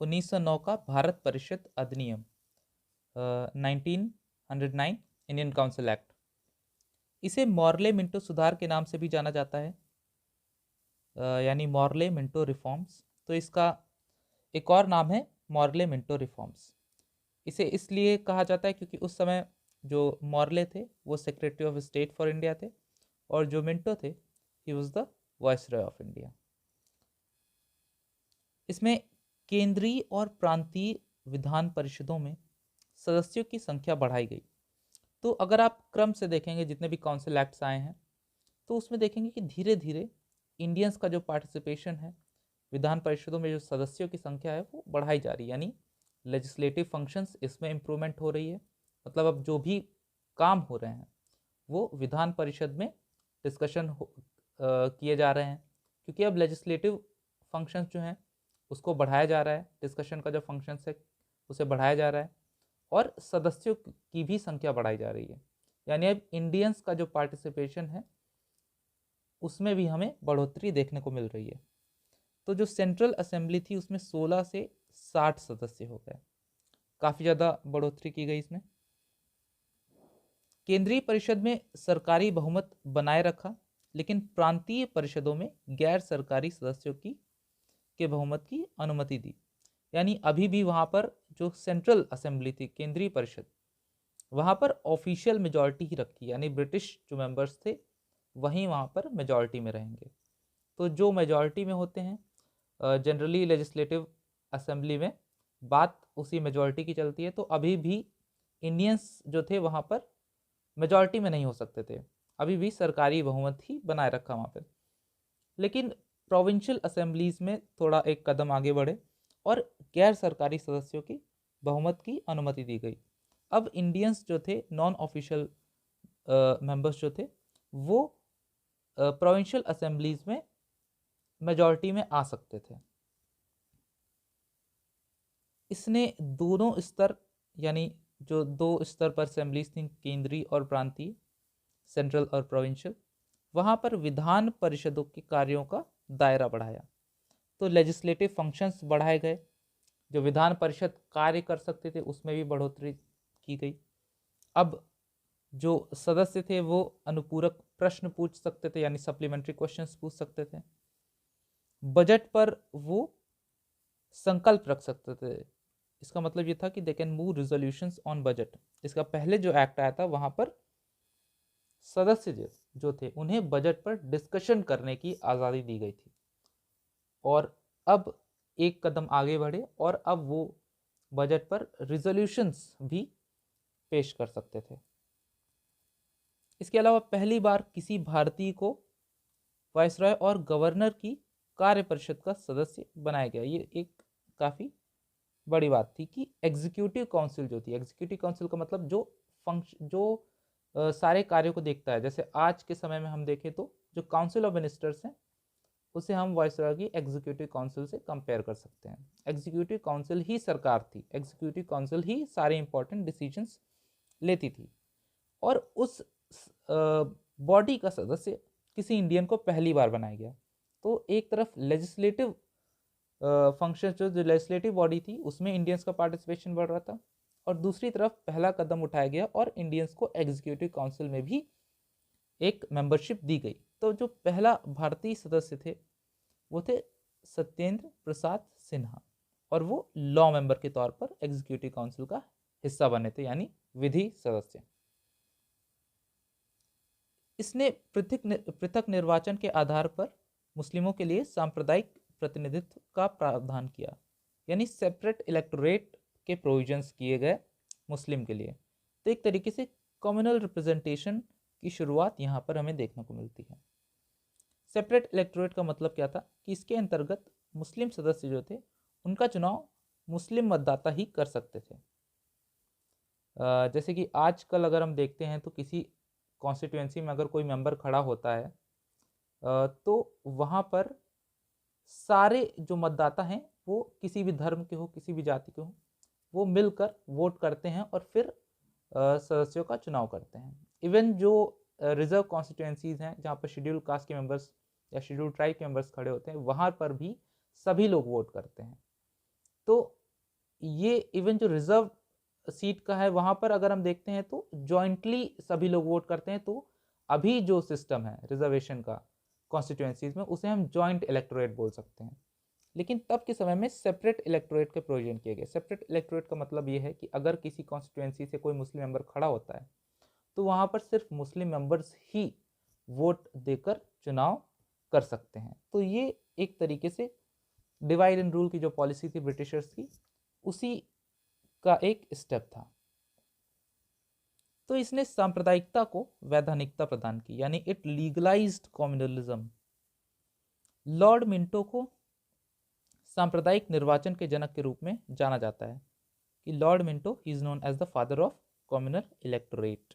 1909 का भारत परिषद अधिनियम 1909 इंडियन काउंसिल एक्ट। इसे मॉर्ले मिंटो सुधार के नाम से भी जाना जाता है, यानी मॉर्ले मिंटो रिफॉर्म्स। तो इसका एक और नाम है मॉर्ले मिंटो रिफॉर्म्स। इसे इसलिए कहा जाता है क्योंकि उस समय जो मॉर्ले थे वो secretary of state for India थे, और जो मिंटो थे he was the viceroy of India. इसमें केंद्रीय और प्रांतीय विधान परिषदों में सदस्यों की संख्या बढ़ाई गई। तो अगर आप क्रम से देखेंगे जितने भी काउंसिल एक्ट्स आए हैं, तो उसमें देखेंगे कि धीरे धीरे इंडियंस का जो पार्टिसिपेशन है, विधान परिषदों में जो सदस्यों की संख्या है वो बढ़ाई जा रही है, यानी लेजिस्लेटिव फंक्शंस इसमें इम्प्रूवमेंट हो रही है। मतलब अब जो भी काम हो रहे हैं वो विधान परिषद में डिस्कशन किए जा रहे हैं, क्योंकि अब लेजिस्लेटिव फंक्शंस जो हैं उसको बढ़ाया जा रहा है, डिस्कशन का जो फंक्शंस है उसे बढ़ाया जा रहा है, और सदस्यों की भी संख्या बढ़ाई जा रही है। यानी अब इंडियंस का जो पार्टिसिपेशन है उसमें भी हमें बढ़ोतरी देखने को मिल रही है। तो जो सेंट्रल असेंबली थी उसमें 16 से 60 सदस्य हो गए, काफ़ी ज़्यादा बढ़ोतरी की गई इसमें। केंद्रीय परिषद में सरकारी बहुमत बनाए रखा, लेकिन प्रांतीय परिषदों में गैर सरकारी सदस्यों की के बहुमत की अनुमति दी। यानी अभी भी वहाँ पर जो सेंट्रल असेंबली थी, केंद्रीय परिषद, वहाँ पर ऑफिशियल मेजॉरिटी ही रखी, यानी ब्रिटिश जो मेंबर्स थे वहीं वहाँ पर मेजॉरिटी में रहेंगे। तो जो मेजॉरिटी में होते हैं जनरली लेजिस्लेटिव असेंबली में बात उसी मेजॉरिटी की चलती है। तो अभी भी इंडियंस जो थे वहाँ पर मेजॉरिटी में नहीं हो सकते थे, अभी भी सरकारी बहुमत ही बनाए रखा वहाँ पर। लेकिन प्रोविंशियल असेंबलीज में थोड़ा एक कदम आगे बढ़े और गैर सरकारी सदस्यों की बहुमत की अनुमति दी गई। अब इंडियंस जो थे, नॉन ऑफिशियल मेंबर्स जो थे, वो प्रोविंशियल असेंबलीज में मेजॉरिटी में आ सकते थे। इसने दोनों स्तर, यानी जो दो स्तर पर असेंबलीज थी, केंद्रीय और प्रांतीय, सेंट्रल और प्रोविंशियल, वहाँ पर विधान परिषदों के कार्यों का दायरा बढ़ाया। तो लेजिस्लेटिव फंक्शंस बढ़ाए गए, जो विधान परिषद कार्य कर सकते थे उसमें भी बढ़ोतरी की गई। अब जो सदस्य थे वो अनुपूरक प्रश्न पूछ सकते थे, यानी सप्लीमेंट्री क्वेश्चंस पूछ सकते थे। बजट पर वो संकल्प रख सकते थे। इसका मतलब ये था कि they can move resolutions on budget. इसका पहले जो एक्ट आया था वहां पर सदस्य जो थे उन्हें बजट पर डिस्कशन करने की आज़ादी दी गई थी, और अब एक कदम आगे बढ़े और अब वो बजट पर रिजोल्यूशंस भी पेश कर सकते थे। इसके अलावा पहली बार किसी भारतीय को वायसरॉय और गवर्नर की कार्य परिषद का सदस्य बनाया गया। ये एक काफ़ी बड़ी बात थी कि एग्जीक्यूटिव काउंसिल जो थी, एग्जीक्यूटिव काउंसिल का मतलब जो फंक्शन, जो सारे कार्यों को देखता है। जैसे आज के समय में हम देखें तो जो काउंसिल ऑफ मिनिस्टर्स हैं उसे हम वायसरॉय की एग्जीक्यूटिव काउंसिल से कंपेयर कर सकते हैं। एग्जीक्यूटिव काउंसिल ही सरकार थी, एग्जीक्यूटिव काउंसिल ही सारे इंपॉर्टेंट डिसीजंस लेती थी, और उस बॉडी का सदस्य किसी इंडियन को पहली बार बनाया गया। तो एक तरफ लेजिस्लेटिव फंक्शन, जो लेजिस्लेटिव बॉडी थी उसमें इंडियंस का पार्टिसिपेशन बढ़ रहा था, और दूसरी तरफ पहला कदम उठाया गया और इंडियंस को एग्जीक्यूटिव काउंसिल में भी एक मेंबरशिप दी गई। तो जो पहला भारतीय सदस्य थे वो थे सत्येंद्र प्रसाद सिन्हा, और वो लॉ मेंबर के तौर पर एग्जीक्यूटिव काउंसिल का हिस्सा बने थे, यानी विधि सदस्य। इसने पृथक निर्वाचन के आधार पर मुस्लिमों के लिए सांप्रदायिक प्रतिनिधित्व का प्रावधान किया, यानी सेपरेट इलेक्टोरेट के प्रोविजंस किए गए मुस्लिम के लिए। तो एक तरीके से कम्युनल रिप्रेजेंटेशन की शुरुआत यहाँ पर हमें देखने को मिलती है। सेपरेट इलेक्टोरेट का मतलब क्या था कि इसके अंतर्गत मुस्लिम सदस्य जो थे उनका चुनाव मुस्लिम मतदाता ही कर सकते थे। जैसे कि आजकल अगर हम देखते हैं तो किसी कॉन्स्टिट्यूएंसी में अगर कोई मेंबर खड़ा होता है तो वहाँ पर सारे जो मतदाता हैं वो किसी भी धर्म के हो, किसी भी जाति के हो, वो मिलकर वोट करते हैं और फिर सदस्यों का चुनाव करते हैं। इवन जो रिजर्व कॉन्स्टिट्यूएंसीज हैं जहाँ पर शेड्यूल कास्ट के मेंबर्स या शेड्यूल ट्राइब के मेंबर्स खड़े होते हैं, वहाँ पर भी सभी लोग वोट करते हैं। तो ये इवन जो रिजर्व सीट का है वहाँ पर अगर हम देखते हैं तो जॉइंटली सभी लोग वोट करते हैं। तो अभी जो सिस्टम है रिजर्वेशन का कॉन्स्टिट्यूएंसीज में, उसे हम जॉइंट इलेक्टोरेट बोल सकते हैं। लेकिन तब के समय में सेपरेट इलेक्टोरेट के प्रोविजन किए गए। सेपरेट इलेक्टोरेट का मतलब ये है कि अगर किसी कॉन्स्टिट्यूएंसी से कोई मुस्लिम मेंबर खड़ा होता है तो वहाँ पर सिर्फ मुस्लिम मेंबर्स ही वोट देकर चुनाव कर सकते हैं। तो ये एक तरीके से डिवाइड एंड रूल की जो पॉलिसी थी ब्रिटिशर्स की, उसी का एक स्टेप था। तो इसने सांप्रदायिकता को वैधानिकता प्रदान की, यानी it legalised communalism. Lord Minto को सांप्रदायिक निर्वाचन के जनक के रूप में जाना जाता है कि Lord Minto is known as the father of communal electorate.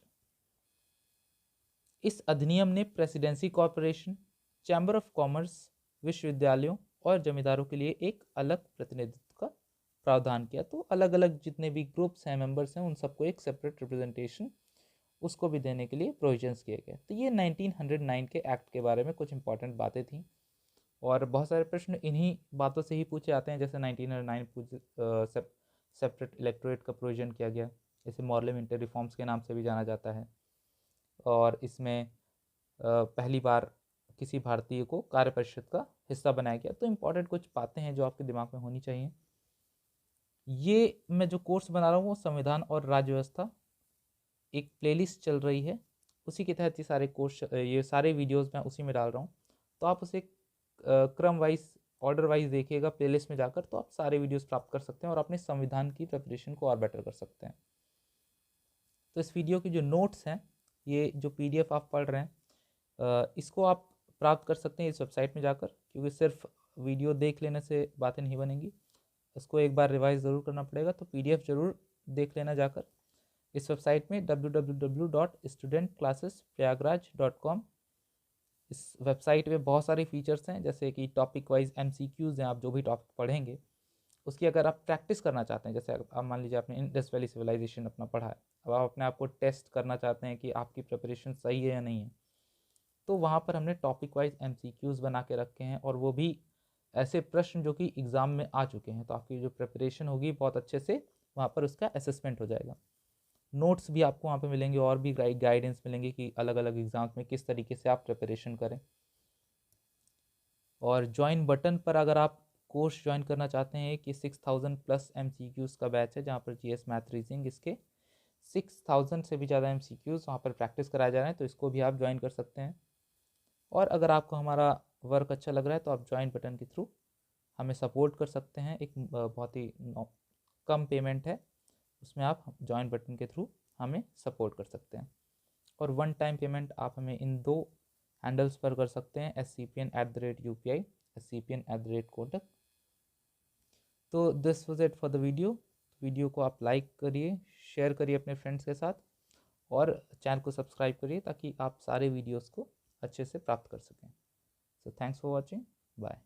इस अधिनियम ने presidency corporation, chamber of commerce, विश्वविद्यालयों और जमींदारों के लिए एक अलग प्रतिनिधित्व का प्रावधान किया। तो अलग अलग जितने भी ग्रुप्स हैं, मेंबर्स हैं, उन सबको एक सेपरेट रिप्रेजेंटेशन उसको भी देने के लिए प्रोविजंस किए गए। तो ये 1909 के एक्ट के बारे में कुछ इंपॉर्टेंट बातें थी, और बहुत सारे प्रश्न इन्हीं बातों से ही पूछे जाते हैं। जैसे 1909 सेपरेट इलेक्टोरेट का प्रोविजन किया गया, इसे पार्लियामेंट्री रिफॉर्म्स के नाम से भी जाना जाता है। और इसमें पहली बार किसी भारतीय को कार्य परिषद का हिस्सा बनाया गया। तो इम्पॉर्टेंट कुछ बातें हैं जो आपके दिमाग में होनी चाहिए। ये मैं जो कोर्स बना रहा हूँ वो संविधान और राज्य व्यवस्था, एक प्लेलिस्ट चल रही है, उसी के तहत ये सारे कोर्स, ये सारे वीडियोस मैं उसी में डाल रहा हूँ। तो आप उसे क्रम वाइज, ऑर्डर वाइज देखिएगा प्लेलिस्ट में जाकर, तो आप सारे वीडियोस प्राप्त कर सकते हैं और अपने संविधान की प्रिपरेशन को और बेटर कर सकते हैं। तो इस वीडियो की जो नोट्स हैं, ये जो PDF आप पढ़ रहे हैं, इसको आप प्राप्त कर सकते हैं इस वेबसाइट में जाकर, क्योंकि सिर्फ वीडियो देख लेने से बातें नहीं बनेंगी, इसको एक बार रिवाइज ज़रूर करना पड़ेगा। तो PDF ज़रूर देख लेना जाकर इस वेबसाइट में www.studentclassesprayagraj.com। इस वेबसाइट में बहुत सारे फीचर्स हैं, जैसे कि टॉपिक वाइज MCQs हैं। आप जो भी टॉपिक पढ़ेंगे उसकी अगर आप प्रैक्टिस करना चाहते हैं, जैसे आप मान लीजिए आपने इंडस वैली सिविलाइजेशन अपना पढ़ा है, अब आप अपने आप को टेस्ट करना चाहते हैं कि आपकी प्रिपरेशन सही है या नहीं है, तो वहाँ पर हमने टॉपिक वाइज MCQs बना के रखे हैं, और वो भी ऐसे प्रश्न जो कि एग्ज़ाम में आ चुके हैं। तो आपकी जो प्रिपरेशन होगी बहुत अच्छे से वहाँ पर उसका असेसमेंट हो जाएगा। नोट्स भी आपको वहाँ पे मिलेंगे, और भी गाइडेंस मिलेंगे कि अलग अलग एग्ज़ाम्स में किस तरीके से आप प्रिपरेशन करें। और ज्वाइन बटन पर अगर आप कोर्स ज्वाइन करना चाहते हैं कि 6000+ MCQs का बैच है, जहाँ पर GS मैथ रीजनिंग, इसके 6000 से भी ज़्यादा MCQs वहाँ पर प्रैक्टिस कराए जा रहे हैं, तो इसको भी आप ज्वाइन कर सकते हैं। और अगर आपको हमारा वर्क अच्छा लग रहा है तो आप ज्वाइन बटन के थ्रू हमें सपोर्ट कर सकते हैं। एक बहुत ही कम पेमेंट है, उसमें आप ज्वाइन बटन के थ्रू हमें सपोर्ट कर सकते हैं। और वन टाइम पेमेंट आप हमें इन 2 हैंडल्स पर कर सकते हैं, SCPN@UPI, SCPN@Kotak। तो this was it for the video को आप लाइक करिए, शेयर करिए अपने फ्रेंड्स के साथ, और चैनल को सब्सक्राइब करिए ताकि आप सारे वीडियोस को अच्छे से प्राप्त कर सकें। So thanks for watching, bye.